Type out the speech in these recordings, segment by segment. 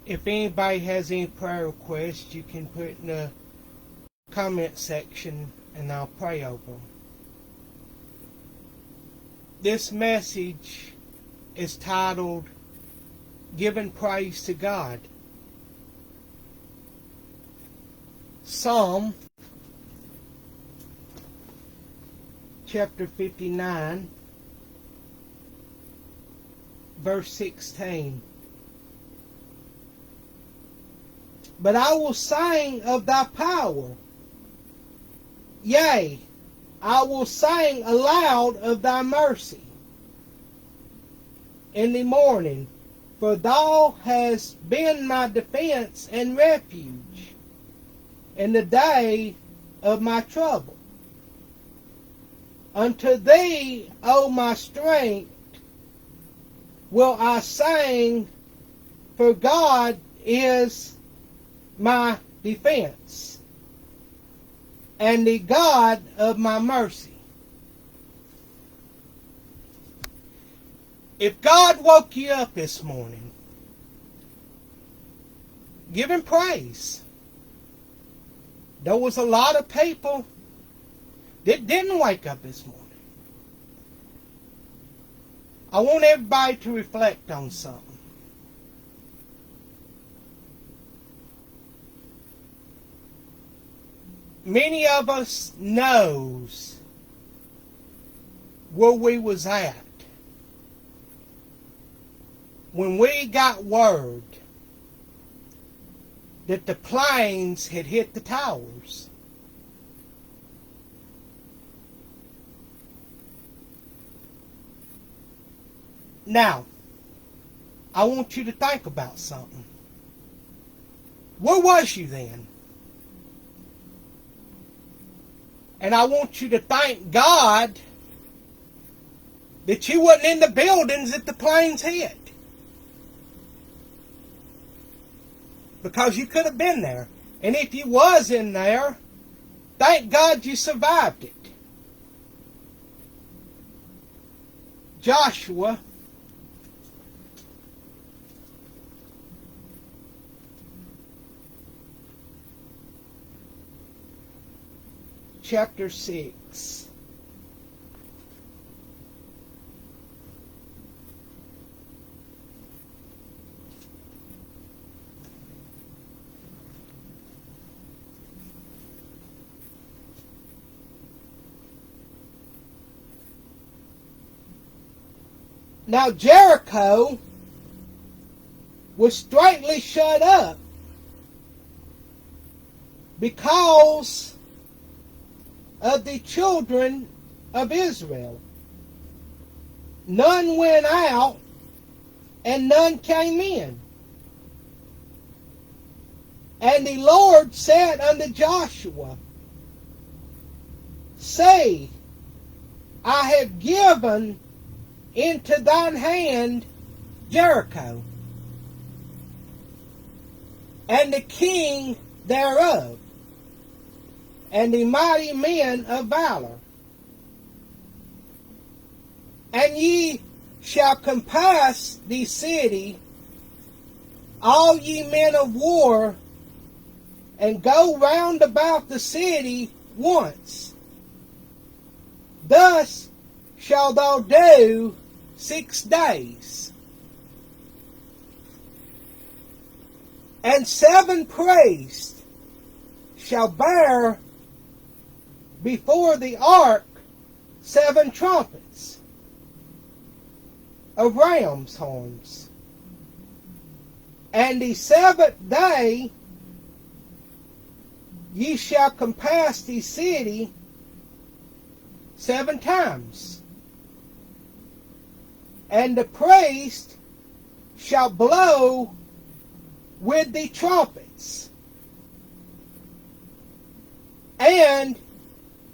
If anybody has any prayer requests, you can put in the comment section and I'll pray over them. This message is titled, Giving Praise to God. Psalm chapter 59, verse 16. But I will sing of thy power. Yea, I will sing aloud of thy mercy in the morning, for thou hast been my defense and refuge in the day of my trouble. Unto thee, O my strength, will I sing, for God is my defense and the God of my mercy. If God woke you up this morning, give Him praise. There was a lot of people that didn't wake up this morning. I want everybody to reflect on something. Many of us knows where we was at when we got word that the planes had hit the towers. Now, I want you to think about something. Where was you then? And I want you to thank God that you wasn't in the buildings that the planes hit. Because you could have been there. And if you was in there, thank God you survived it. Joshua chapter 6. Now Jericho was straightly shut up because of the children of Israel. None went out and none came in. And the Lord said unto Joshua, Say, I have given into thine hand Jericho, and the king thereof, and the mighty men of valor. And ye shall compass the city, all ye men of war, and go round about the city once. Thus shalt thou do 6 days. And 7 priests shall bear before the ark 7 trumpets of ram's horns. And the 7th day ye shall compass the city 7 times. And the priest shall blow with the trumpets. And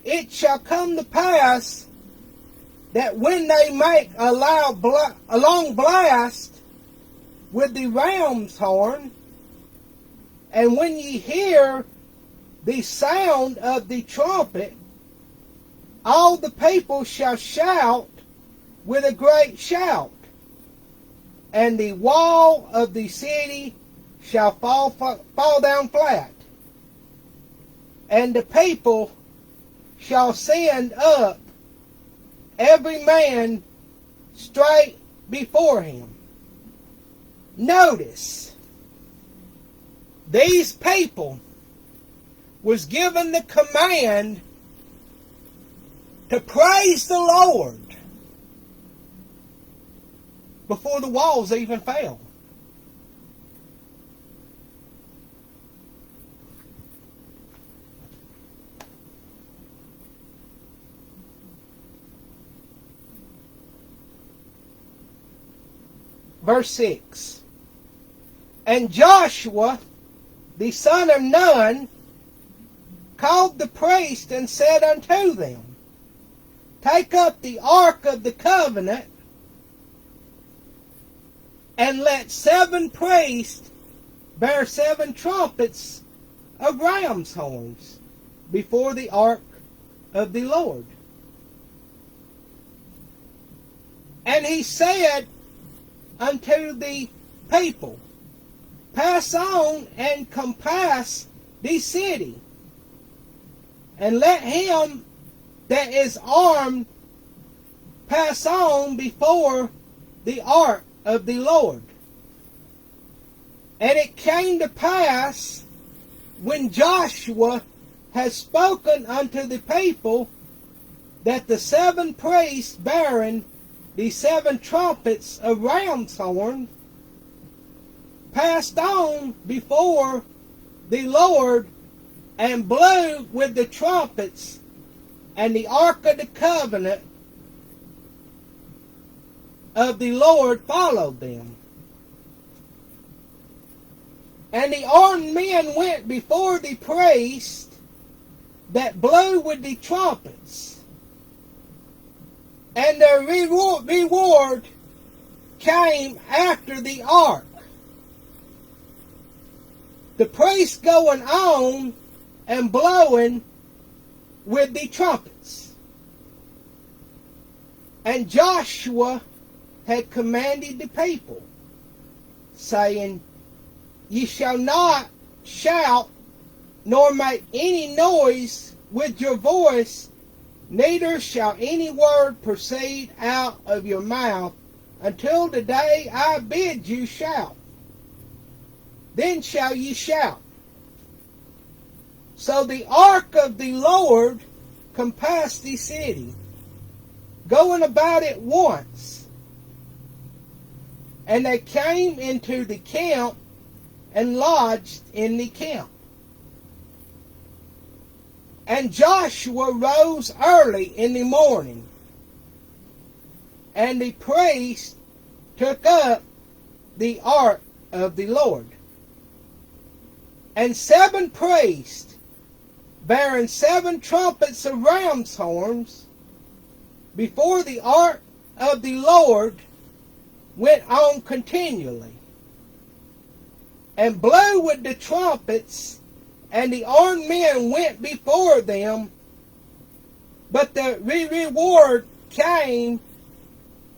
it shall come to pass that when they make a long blast with the ram's horn, and when ye hear the sound of the trumpet, all the people shall shout with a great shout, and the wall of the city shall fall down flat, and the people shall send up every man straight before him. Notice, these people was given the command to praise the Lord before the walls even fell. Verse 6. And Joshua, the son of Nun, called the priest and said unto them, Take up the ark of the covenant, and let 7 priests bear 7 trumpets of ram's horns before the ark of the Lord. And he said unto the people, Pass on and compass the city, and let him that is armed pass on before the ark of the Lord. And it came to pass, when Joshua had spoken unto the people, that the 7 priests bearing the 7 trumpets of ram's horn passed on before the Lord, and blew with the trumpets, and the ark of the covenant of the Lord followed them. And the armed men went before the priest that blew with the trumpets, and their reward came after the ark. The priest going on and blowing with the trumpets. And Joshua had commanded the people, saying, Ye shall not shout, nor make any noise with your voice, neither shall any word proceed out of your mouth until the day I bid you shout. Then shall ye shout. So the ark of the Lord compassed the city, going about it once. And they came into the camp and lodged in the camp. And Joshua rose early in the morning, and the priest took up the ark of the Lord. And 7 priests, bearing 7 trumpets of ram's horns, before the ark of the Lord, went on continually, and blew with the trumpets, and the armed men went before them, but the reward came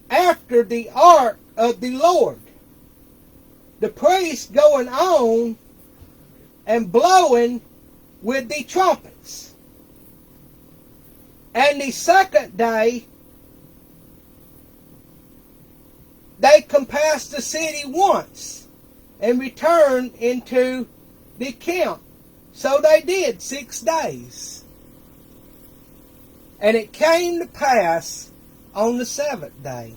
after the ark of the Lord. The priest going on and blowing with the trumpets. And the second day, they compassed the city once, and returned into the camp. So they did 6 days. And it came to pass on the 7th day,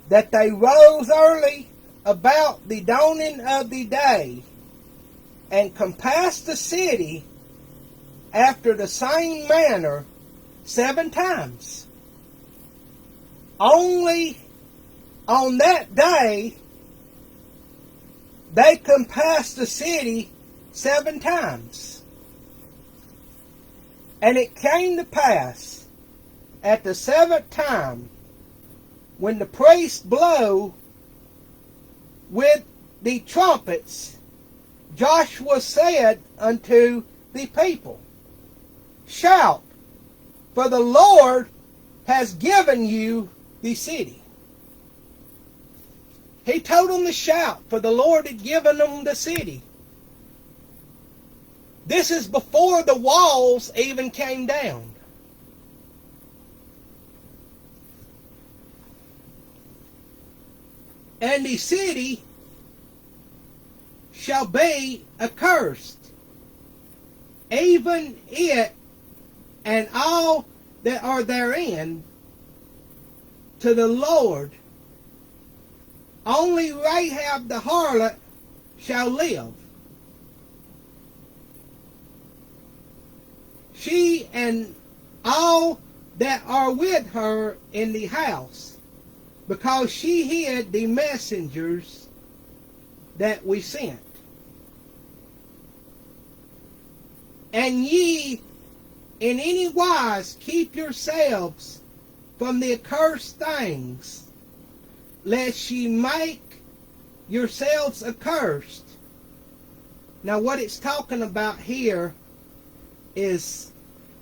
that they rose early about the dawning of the day, and compassed the city after the same manner 7 times. Only on that day they compassed the city 7 times. And it came to pass at the 7th time, when the priest blew with the trumpets, Joshua said unto the people, Shout, for the Lord has given you the city. He told them to shout, for the Lord had given them the city. This is before the walls even came down. And the city shall be accursed, even it and all that are therein, to the Lord. Only Rahab the harlot shall live, she and all that are with her in the house, because she hid the messengers that we sent. And ye in any wise keep yourselves from the accursed things, lest ye make yourselves accursed. Now what it's talking about here is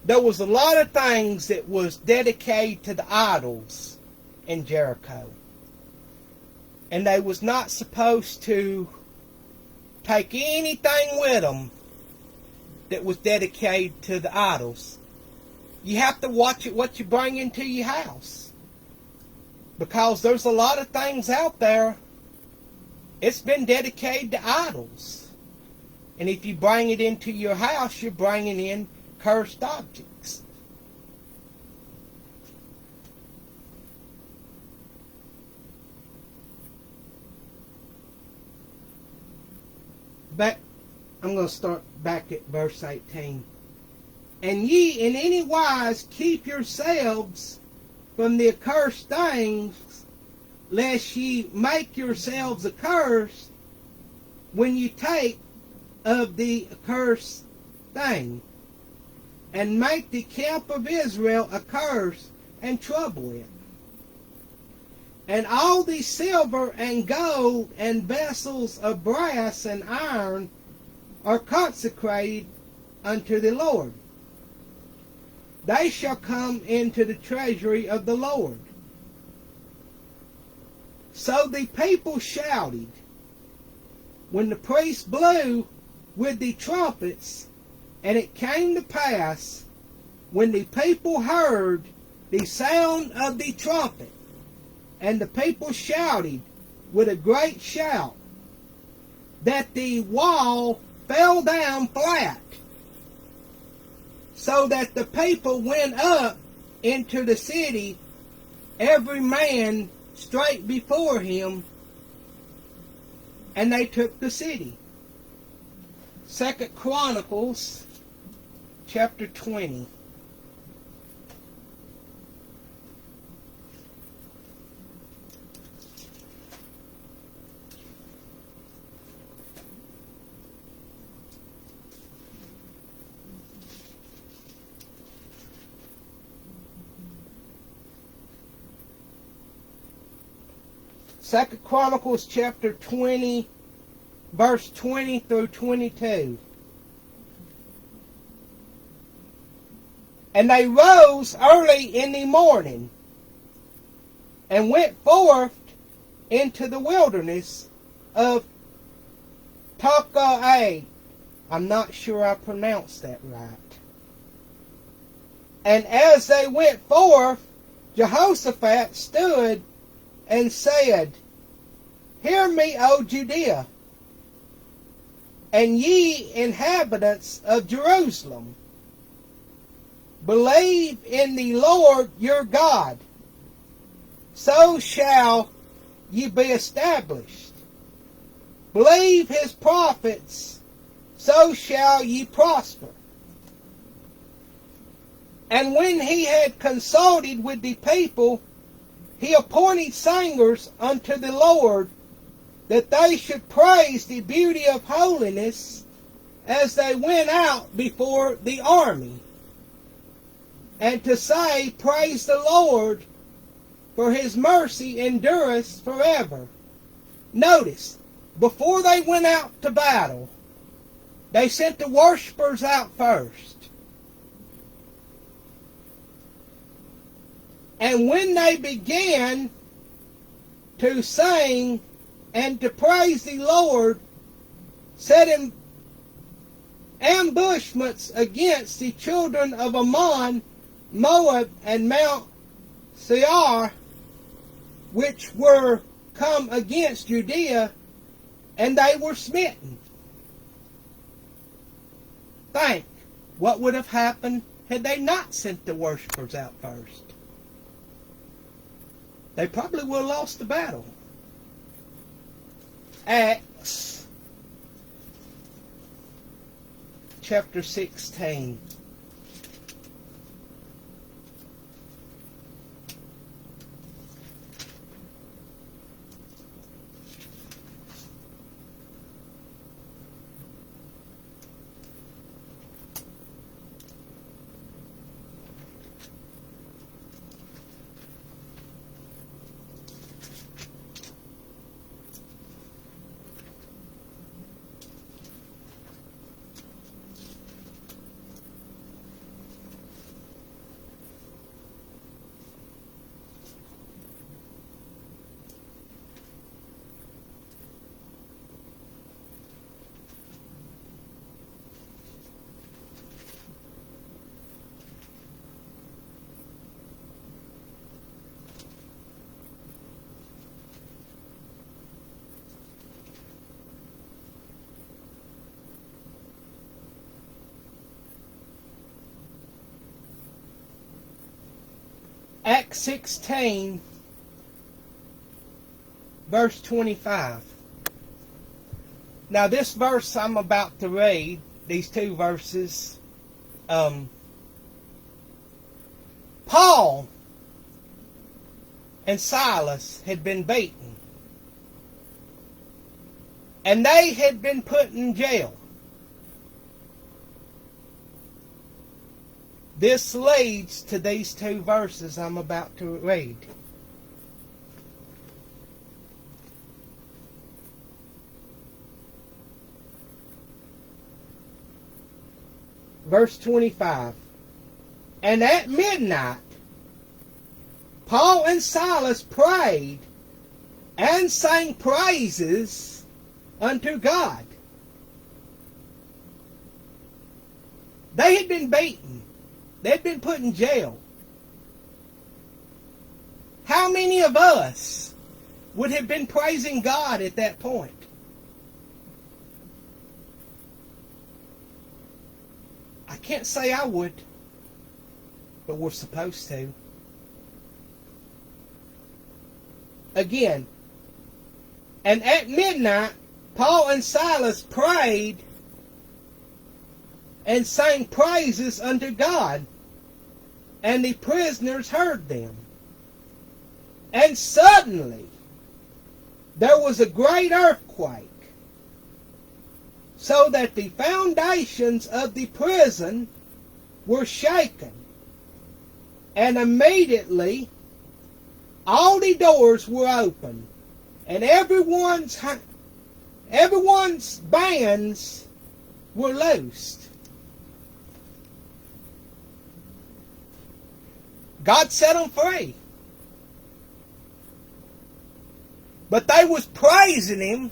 there was a lot of things that was dedicated to the idols in Jericho. And they was not supposed to take anything with them that was dedicated to the idols. You have to watch it what you bring into your house. Because there's a lot of things out there, it's been dedicated to idols. And if you bring it into your house, you're bringing in cursed objects. But I'm going to start back at verse 18. And ye in any wise keep yourselves from the accursed things, lest ye make yourselves accursed when you take of the accursed thing, and make the camp of Israel accursed and trouble it. And all the silver and gold and vessels of brass and iron are consecrated unto the Lord. They shall come into the treasury of the Lord. So the people shouted, when the priest blew with the trumpets, and it came to pass, when the people heard the sound of the trumpet, and the people shouted with a great shout, that the wall fell down flat, so that the people went up into the city, every man straight before him, and they took the city. 2 Chronicles chapter 20. Second Chronicles chapter 20, verse 20 through 22. And they rose early in the morning, and went forth into the wilderness of Tekoa. I'm not sure I pronounced that right. And as they went forth, Jehoshaphat stood and said, Hear me, O Judea, and ye inhabitants of Jerusalem. Believe in the Lord your God, so shall ye be established. Believe his prophets, so shall ye prosper. And when he had consulted with the people, he appointed singers unto the Lord, that they should praise the beauty of holiness as they went out before the army, and to say, Praise the Lord, for his mercy endureth forever. Notice, before they went out to battle, they sent the worshipers out first. And when they began to sing and to praise the Lord, setting ambushments against the children of Ammon, Moab, and Mount Seir, which were come against Judea, and they were smitten. Think, what would have happened had they not sent the worshippers out first? They probably would have lost the battle. Acts chapter 16. Acts 16, verse 25. Now this verse I'm about to read, these two verses, Paul and Silas had been beaten, and they had been put in jail. This leads to these two verses I'm about to read. Verse 25. And at midnight, Paul and Silas prayed and sang praises unto God. They had been beaten. They'd been put in jail. How many of us would have been praising God at that point? I can't say I would, but we're supposed to. Again, and at midnight, Paul and Silas prayed and sang praises unto God, and the prisoners heard them. And suddenly there was a great earthquake, so that the foundations of the prison were shaken, and immediately all the doors were open, and everyone's bands were loosed. God set them free. But they was praising Him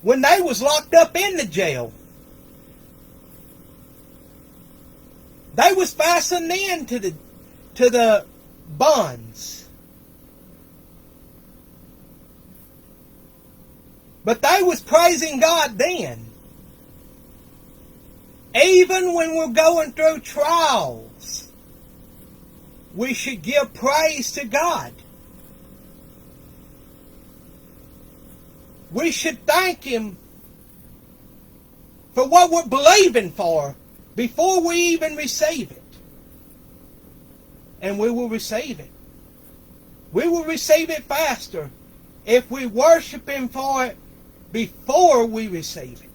when they was locked up in the jail. They was fastened in to the bonds. But they was praising God then. Even when we're going through trials, we should give praise to God. We should thank Him for what we're believing for before we even receive it. And we will receive it. We will receive it faster if we worship Him for it before we receive it.